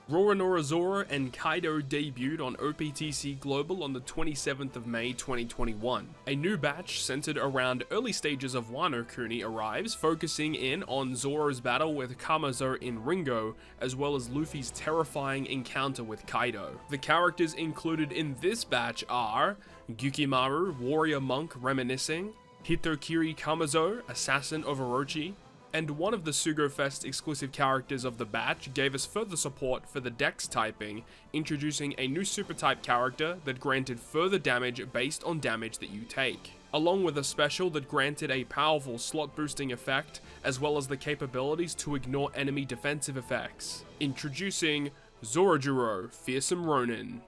Roronoa Zoro and Kaido debuted on OPTC Global on the 27th of May 2021. A new batch centered around early stages of Wano Kuni arrives, focusing in on Zoro's battle with Kamazo in Ringo, as well as Luffy's terrifying encounter with Kaido. The characters included in this batch are Gyukimaru, warrior monk reminiscing, Hitokiri Kamazo, assassin of Orochi, and one of the Sugo Fest exclusive characters of the batch gave us further support for the dex typing, introducing a new super type character that granted further damage based on damage that you take, along with a special that granted a powerful slot boosting effect, as well as the capabilities to ignore enemy defensive effects. Introducing Zorojuro, Fearsome Ronin.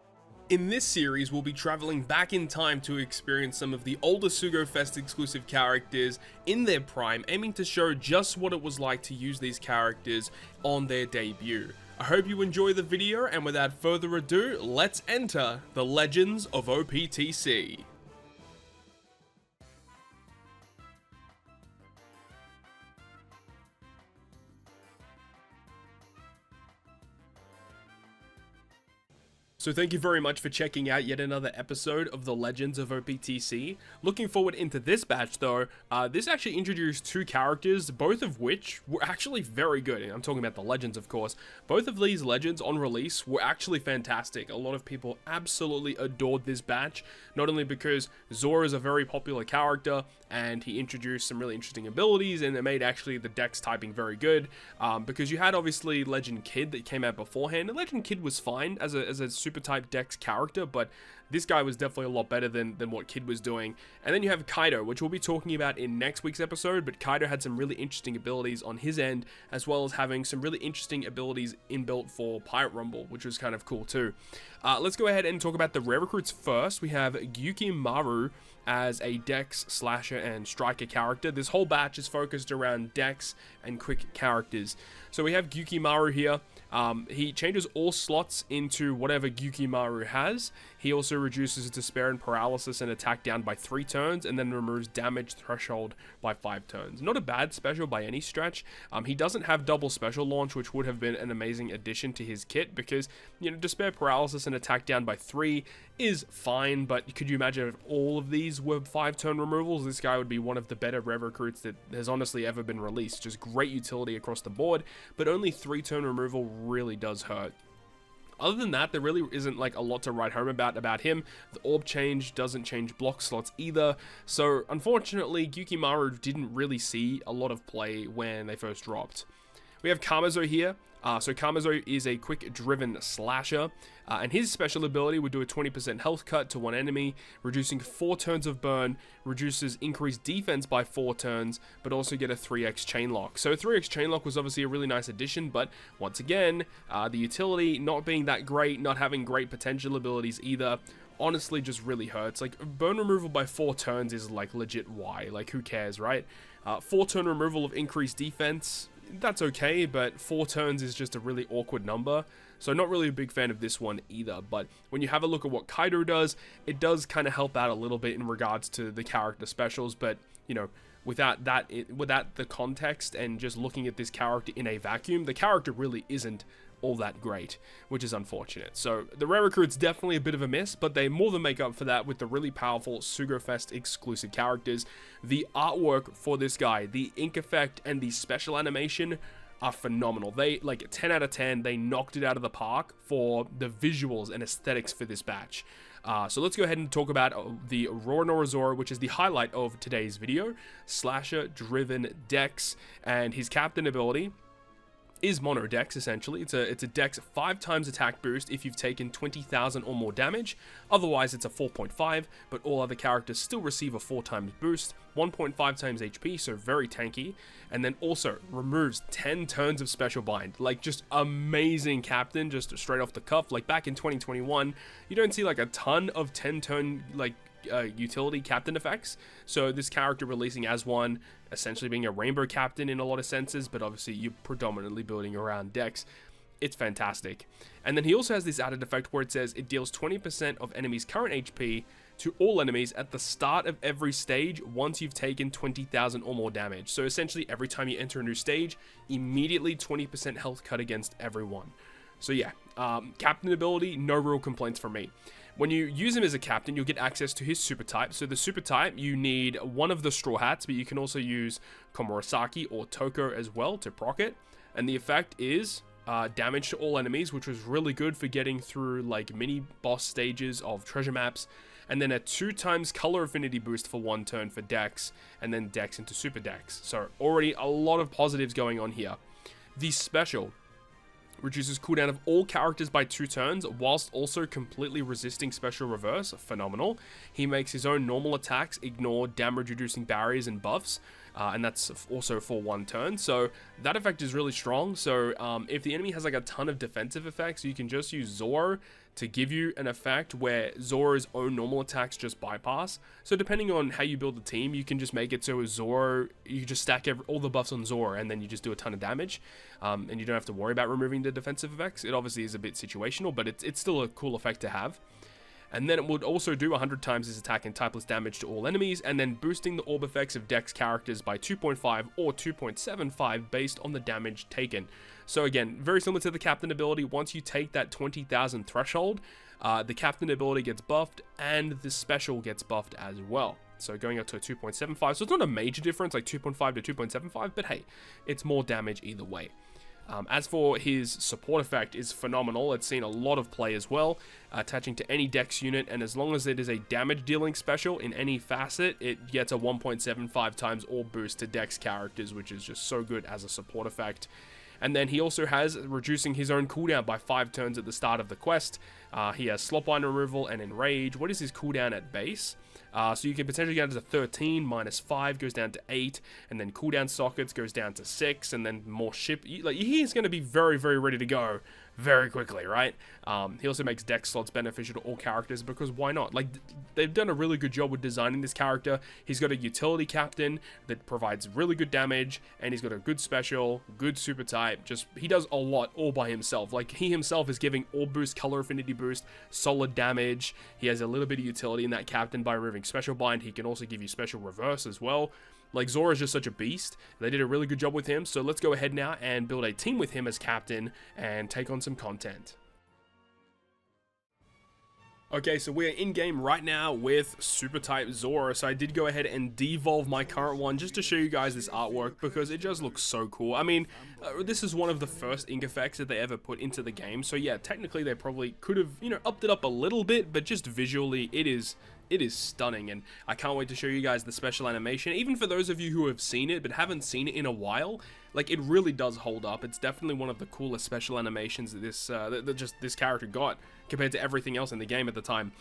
In this series, we'll be traveling back in time to experience some of the older Sugo Fest exclusive characters in their prime, aiming to show just what it was like to use these characters on their debut. I hope you enjoy the video, and without further ado, let's enter the Legends of OPTC. So thank you very much for checking out yet another episode of the Legends of OPTC. Looking forward into this batch though, this actually introduced two characters, both of which were actually very good. And I'm talking about the Legends, of course. Both of these Legends on release were actually fantastic. A lot of people absolutely adored this batch, not only because Zoro is a very popular character and he introduced some really interesting abilities and it made actually the dex typing very good, because you had obviously Legend Kid that came out beforehand, and Legend Kid was fine as a super type dex character, but this guy was definitely a lot better than what Kid was doing. And then you have Kaido, which we'll be talking about in next week's episode, but Kaido had some really interesting abilities on his end, as well as having some really interesting abilities inbuilt for Pirate Rumble, which was kind of cool too. Let's go ahead and talk about the rare recruits first. We have Gyukimaru as a dex, slasher, and striker character. This whole batch is focused around dex and quick characters. So we have Gyukimaru here. He changes all slots into whatever Gyukimaru has. He also reduces despair and paralysis and attack down by 3 turns, and then removes damage threshold by 5 turns. Not a bad special by any stretch. He doesn't have double special launch, which would have been an amazing addition to his kit, because, you know, despair, paralysis, and attack down by 3 is fine, but could you imagine if all of these were 5-turn removals? This guy would be one of the better rev recruits that has honestly ever been released. Just great utility across the board, but only 3-turn removal really does hurt. Other than that, there really isn't like a lot to write home about him. The orb change doesn't change block slots either, so unfortunately Gyukimaru didn't really see a lot of play when they first dropped. We have Kamazo here. So Kamazo is a quick driven slasher, and his special ability would do a 20% health cut to one enemy, reducing 4 turns of burn, reduces increased defense by 4 turns, but also get a 3x chain lock. So 3x chain lock was obviously a really nice addition, but once again, the utility not being that great, not having great potential abilities either, honestly just really hurts. Like, burn removal by 4 turns is like legit why, like who cares, right? 4 turn removal of increased defense, that's okay, but 4 turns is just a really awkward number, so not really a big fan of this one either. But when you have a look at what Kaido does, it does kind of help out a little bit in regards to the character specials, but, you know, without the context and just looking at this character in a vacuum, the character really isn't all that great, which is unfortunate. So the rare recruit's definitely a bit of a miss, but they more than make up for that with the really powerful Sugo Fest exclusive characters. The artwork for this guy, the ink effect, and the special animation are phenomenal. They, like, 10 out of 10, they knocked it out of the park for the visuals and aesthetics for this batch. So let's go ahead and talk about the Roronoa Zoro, which is the highlight of today's video. Slasher driven dex, and his captain ability is mono dex. Essentially it's a dex 5 times attack boost if you've taken 20,000 or more damage. Otherwise it's a 4.5, but all other characters still receive a 4 times boost, 1.5 times HP, so very tanky. And then also removes 10 turns of special bind. Like, just amazing captain, just straight off the cuff. Like, back in 2021 you don't see like a ton of 10 turn like utility captain effects, so this character releasing as one, essentially being a rainbow captain in a lot of senses, but obviously you're predominantly building around dex. It's fantastic. And then he also has this added effect where it says it deals 20% of enemies' current HP to all enemies at the start of every stage once you've taken 20,000 or more damage. So essentially every time you enter a new stage, immediately 20% health cut against everyone. So yeah, captain ability, no real complaints from me. When you use him as a captain, you'll get access to his super type. So the super type, you need one of the straw hats, but you can also use Komurasaki or Toko as well to proc it. And the effect is damage to all enemies, which was really good for getting through like mini boss stages of treasure maps. And then a 2x color affinity boost for 1 turn for Dex, and then Dex into super Dex. So already a lot of positives going on here. The special reduces cooldown of all characters by 2 turns, whilst also completely resisting special reverse. Phenomenal. He makes his own normal attacks ignore damage reducing barriers and buffs, and that's also for 1 turn. So that effect is really strong. So if the enemy has like a ton of defensive effects, you can just use Zoro to give you an effect where Zoro's own normal attacks just bypass. So depending on how you build the team, you can just make it so Zoro, you just stack all the buffs on Zoro and then you just do a ton of damage, and you don't have to worry about removing the defensive effects. It obviously is a bit situational, but it's still a cool effect to have. And then it would also do 100 times his attack and typeless damage to all enemies, and then boosting the orb effects of Dex characters by 2.5 or 2.75 based on the damage taken. So again, very similar to the captain ability. Once you take that 20,000 threshold, the captain ability gets buffed and the special gets buffed as well. So going up to a 2.75, so it's not a major difference like 2.5 to 2.75, but hey, it's more damage either way. As for his support effect, is phenomenal. It's seen a lot of play as well, attaching to any Dex unit, and as long as it is a damage dealing special in any facet, it gets a 1.75 times orb boost to Dex characters, which is just so good as a support effect. And then he also has reducing his own cooldown by 5 turns at the start of the quest. He has Slotbind removal and Enrage. What is his cooldown at base? So you can potentially get down to 13, minus 5 goes down to 8, and then cooldown sockets goes down to 6, and then more ship. Like, he's going to be very, very ready to go very quickly, right? He also makes Dex slots beneficial to all characters, because why not? Like, they've done a really good job with designing this character. He's got a utility captain that provides really good damage, and he's got a good special, good super type. Just, he does a lot all by himself. Like, he himself is giving orb boost, color affinity boost, solid damage. He has a little bit of utility in that captain by removing special bind. He can also give you special reverse as well. Like, Zoro is just such a beast. They did a really good job with him, so let's go ahead now and build a team with him as captain and take on some content. Okay, so we're in game right now with super type Zoro, so I did go ahead and devolve my current one just to show you guys this artwork because it just looks so cool. I mean, this is one of the first ink effects that they ever put into the game, so yeah, technically they probably could have, you know, upped it up a little bit, but just visually it is stunning, and I can't wait to show you guys the special animation. Even for those of you who have seen it but haven't seen it in a while, like, it really does hold up. It's definitely one of the coolest special animations that this character got compared to everything else in the game at the time.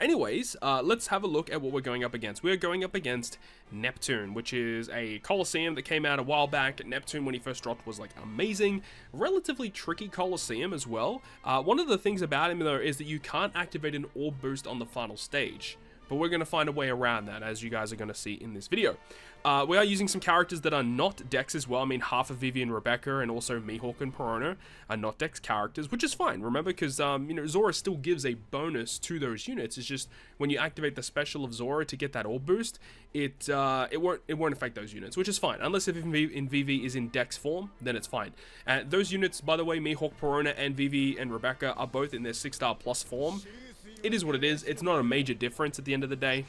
Anyways, let's have a look at what we're going up against. We're going up against Neptune, which is a Coliseum that came out a while back. Neptune, when he first dropped, was like amazing. Relatively tricky Coliseum as well. One of the things about him, though, is that you can't activate an orb boost on the final stage. But we're going to find a way around that, as you guys are going to see in this video. We are using some characters that are not Dex as well. I mean, half of Vivi and Rebecca and also Mihawk and Perona are not Dex characters, which is fine. Remember, because you know, Zoro still gives a bonus to those units. It's just when you activate the special of Zoro to get that orb boost, it won't affect those units, which is fine. Unless if Vivi is in Dex form, then it's fine. Those units, by the way, Mihawk, Perona, and Vivi and Rebecca are both in their 6-star plus form. It is what it is. It's not a major difference at the end of the day.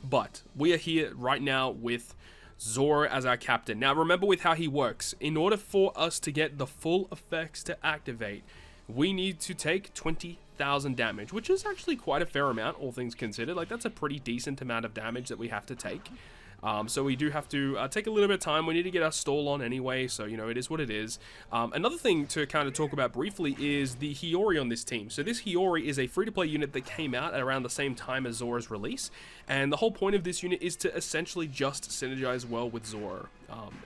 But we are here right now with Zoro as our captain. Now, remember with how he works. In order for us to get the full effects to activate, we need to take 20,000 damage, which is actually quite a fair amount, all things considered. Like, that's a pretty decent amount of damage that we have to take. So we do have to take a little bit of time. We need to get our stall on anyway, so, you know, it is what it is. Another thing to kind of talk about briefly is the Hiyori on this team. So this Hiyori is a free-to-play unit that came out at around the same time as Zoro's release, and the whole point of this unit is to essentially just synergize well with Zoro.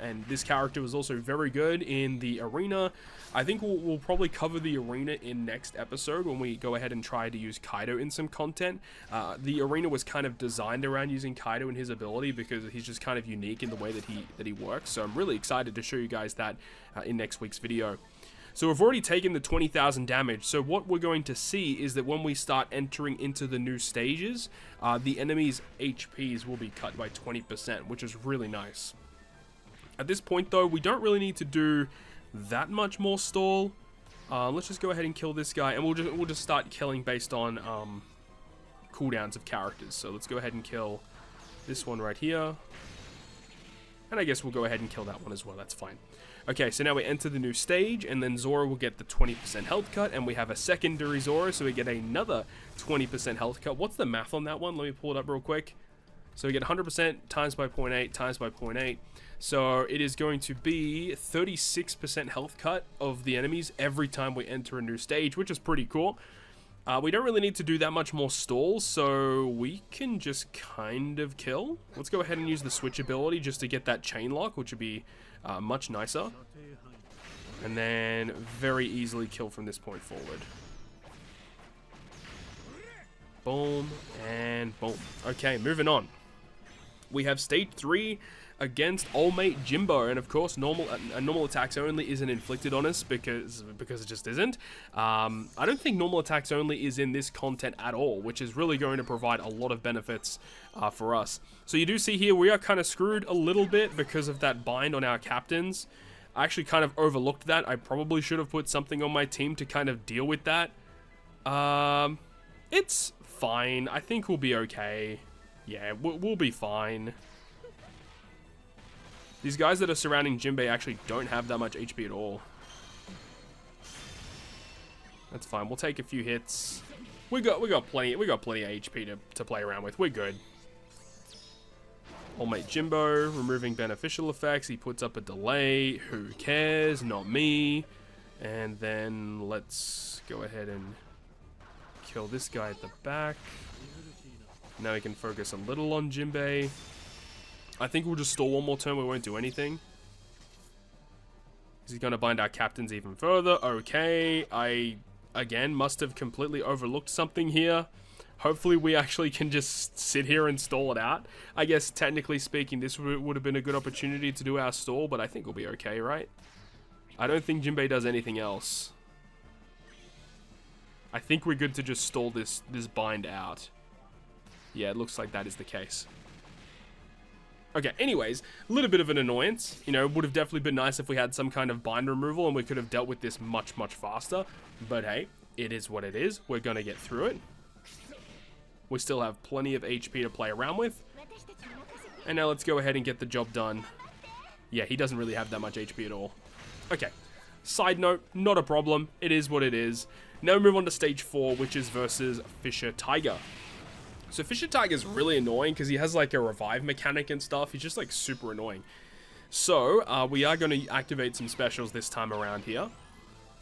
And this character was also very good in the arena. I think we'll probably cover the arena in next episode when we go ahead and try to use Kaido in some content. The arena was kind of designed around using Kaido and his ability because he's just kind of unique in the way that he works. So I'm really excited to show you guys that in next week's video. So we've already taken the 20,000 damage. So what we're going to see is that when we start entering into the new stages, the enemy's HPs will be cut by 20%, which is really nice. At this point, though, we don't really need to do that much more stall. Let's just go ahead and kill this guy, and we'll just start killing based on cooldowns of characters. So let's go ahead and kill this one right here, and I guess we'll go ahead and kill that one as well. That's fine. Okay, so now we enter the new stage, and then Zoro will get the 20% health cut, and we have a secondary Zoro, so we get another 20% health cut. What's the math on that one? Let me pull it up real quick. So we get 100% times by 0.8 times by 0.8. So it is going to be 36% health cut of the enemies every time we enter a new stage, which is pretty cool. We don't really need to do that much more stalls, so we can just kind of kill. Let's go ahead and use the switch ability just to get that chain lock, which would be much nicer. And then very easily kill from this point forward. Boom, and boom. Okay, moving on. We have stage 3 against Old Mate Jimbo, and of course normal attacks only isn't inflicted on us because it just isn't. I don't think normal attacks only is in this content at all, which is really going to provide a lot of benefits for us. So you do see here we are kind of screwed a little bit because of that bind on our captains. I actually kind of overlooked that. I probably should have put something on my team to kind of deal with that. It's fine. I think we'll be okay. Yeah, we'll be fine. These guys that are surrounding Jinbei actually don't have that much HP at all. That's fine. We'll take a few hits. We got plenty of HP to play around with. We're good. Old Mate Jimbo removing beneficial effects. He puts up a delay. Who cares? Not me. And then let's go ahead and kill this guy at the back. Now we can focus a little on Jinbei. I think we'll just stall one more turn. We won't do anything. Is he going to bind our captains even further? Okay. I, again, must have completely overlooked something here. Hopefully we actually can just sit here and stall it out. I guess, technically speaking, this would have been a good opportunity to do our stall, but I think we'll be okay, right? I don't think Jinbei does anything else. I think we're good to just stall this bind out. Yeah, it looks like that is the case. Okay, anyways, a little bit of an annoyance. You know, it would have definitely been nice if we had some kind of bind removal and we could have dealt with this much, much faster. But hey, it is what it is. We're going to get through it. We still have plenty of HP to play around with. And now let's go ahead and get the job done. Yeah, he doesn't really have that much HP at all. Okay, side note, not a problem. It is what it is. Now we move on to stage 4, which is versus Fisher Tiger. So Fisher Tiger is really annoying because he has like a revive mechanic and stuff. He's just like super annoying. So we are going to activate some specials this time around here.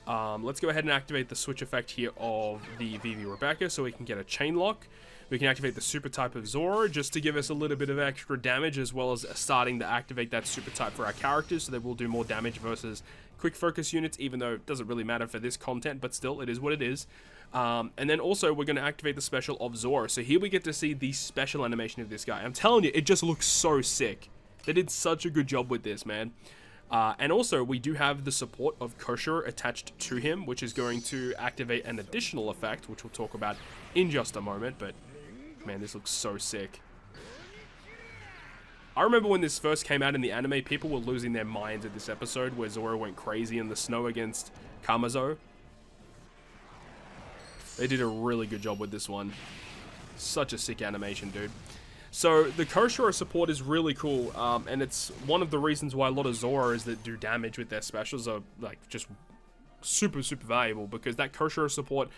Let's go ahead and activate the switch effect here of the Vivi Rebecca so we can get a chain lock. We can activate the super type of Zoro just to give us a little bit of extra damage, as well as starting to activate that super type for our characters so they will do more damage versus quick focus units, even though it doesn't really matter for this content, but still, it is what it is. And then also, we're going to activate the special of Zoro. So here we get to see the special animation of this guy. I'm telling you, it just looks so sick. They did such a good job with this, man. And also, we do have the support of Kosher attached to him, which is going to activate an additional effect, which we'll talk about in just a moment. But, man, this looks so sick. I remember when this first came out in the anime, people were losing their minds at this episode where Zoro went crazy in the snow against Kamazo. They did a really good job with this one. Such a sick animation, dude. So the Kosher support is really cool, and it's one of the reasons why a lot of Zoros that do damage with their specials are like just super, super valuable, because that Kosher support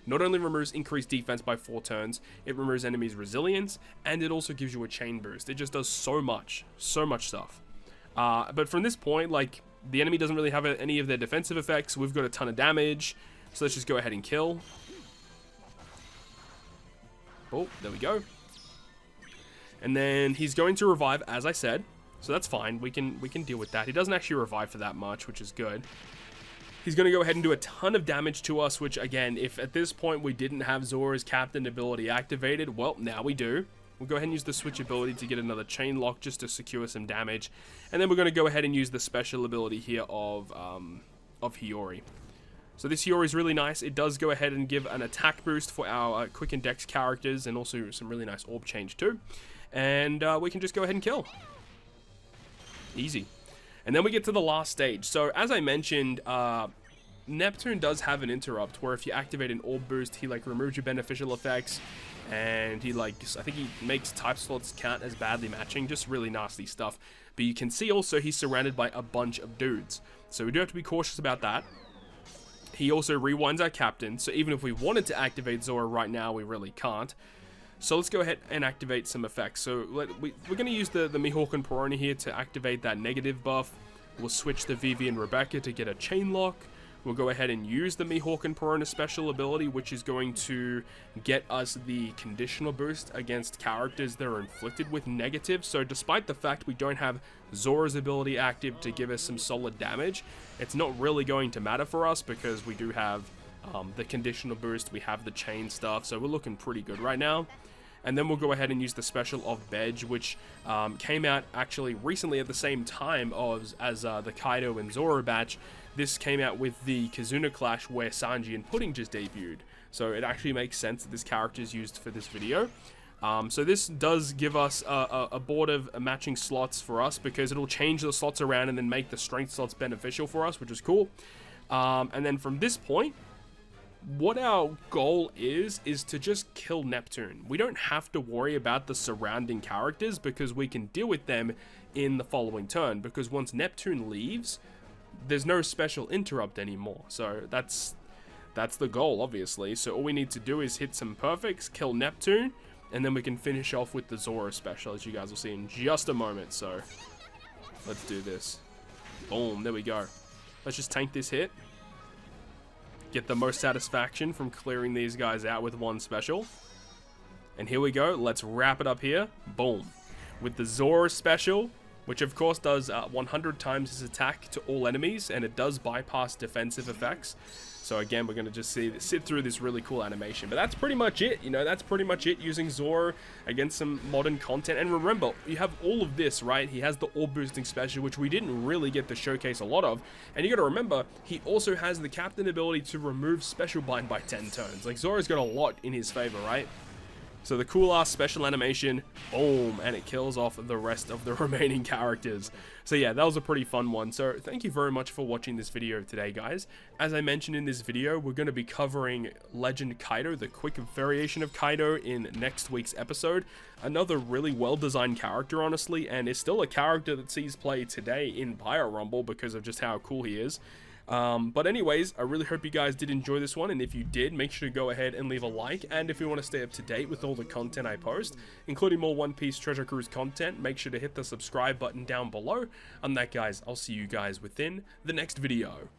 not only removes increased defense by 4 turns, it removes enemies' resilience, and it also gives you a chain boost. It just does so much stuff. But from this point, like, the enemy doesn't really have any of their defensive effects. We've got a ton of damage, so let's just go ahead and kill. Oh, there we go. And then he's going to revive, as I said, so that's fine. We can deal with that. He doesn't actually revive for that much, which is good. He's going to go ahead and do a ton of damage to us, which, again, if at this point we didn't have Zoro's captain ability activated, well, now we do. We'll go ahead and use the switch ability to get another chain lock just to secure some damage. And then we're going to go ahead and use the special ability here of Hiyori. So this Hiyori is really nice. It does go ahead and give an attack boost for our quick and dex characters, and also some really nice orb change too. And we can just go ahead and kill. Easy. And then we get to the last stage. So as I mentioned, Neptune does have an interrupt where if you activate an orb boost, he like removes your beneficial effects, and he like, I think he makes type slots count as badly matching, just really nasty stuff. But you can see also he's surrounded by a bunch of dudes, so we do have to be cautious about that. He also rewinds our captain, so even if we wanted to activate Zoro right now, we really can't. So let's go ahead and activate some effects. So we're going to use the Mihawk and Peroni here to activate that negative buff. We'll switch to Vivi and Rebecca to get a chain lock. We'll go ahead and use the Mihawk and Peroni special ability, which is going to get us the conditional boost against characters that are inflicted with negative. So despite the fact we don't have Zoro's ability active to give us some solid damage, it's not really going to matter for us because we do have the conditional boost, we have the chain stuff, so we're looking pretty good right now. And then we'll go ahead and use the special of Bedge, which came out actually recently at the same time as the Kaido and Zoro batch. This came out with the Kizuna clash where Sanji and Pudding just debuted. So it actually makes sense that this character is used for this video. So this does give us a board of matching slots for us because it'll change the slots around and then make the strength slots beneficial for us, which is cool. And then from this point, what our goal is to just kill Neptune. We don't have to worry about the surrounding characters because we can deal with them in the following turn, because once Neptune leaves, there's no special interrupt anymore. So that's the goal, obviously. So all we need to do is hit some perfects, kill Neptune, and then we can finish off with the Zoro special, as you guys will see in just a moment. So let's do this. Boom, there we go. Let's just tank this hit. Get the most satisfaction from clearing these guys out with one special. And here we go. Let's wrap it up here. Boom. With the Zoro special, which of course does 100 times his attack to all enemies, and it does bypass defensive effects. So again, we're going to just sit through this really cool animation. But that's pretty much it, you know, that's pretty much it using Zoro against some modern content. And remember, you have all of this, right? He has the orb boosting special, which we didn't really get to showcase a lot of. And you got to remember, he also has the captain ability to remove special bind by 10 turns. Like, Zoro's got a lot in his favor, right? So the cool ass special animation, boom, and it kills off the rest of the remaining characters. So yeah, that was a pretty fun one. So thank you very much for watching this video today, guys. As I mentioned in this video, we're going to be covering Legend Kaido, the quick variation of Kaido, in next week's episode. Another really well-designed character, honestly, and is still a character that sees play today in Bio Rumble because of just how cool he is. But anyways, I really hope you guys did enjoy this one, and if you did, make sure to go ahead and leave a like, and if you want to stay up to date with all the content I post, including more One Piece Treasure Cruise content, make sure to hit the subscribe button down below. On that, guys, I'll see you guys within the next video.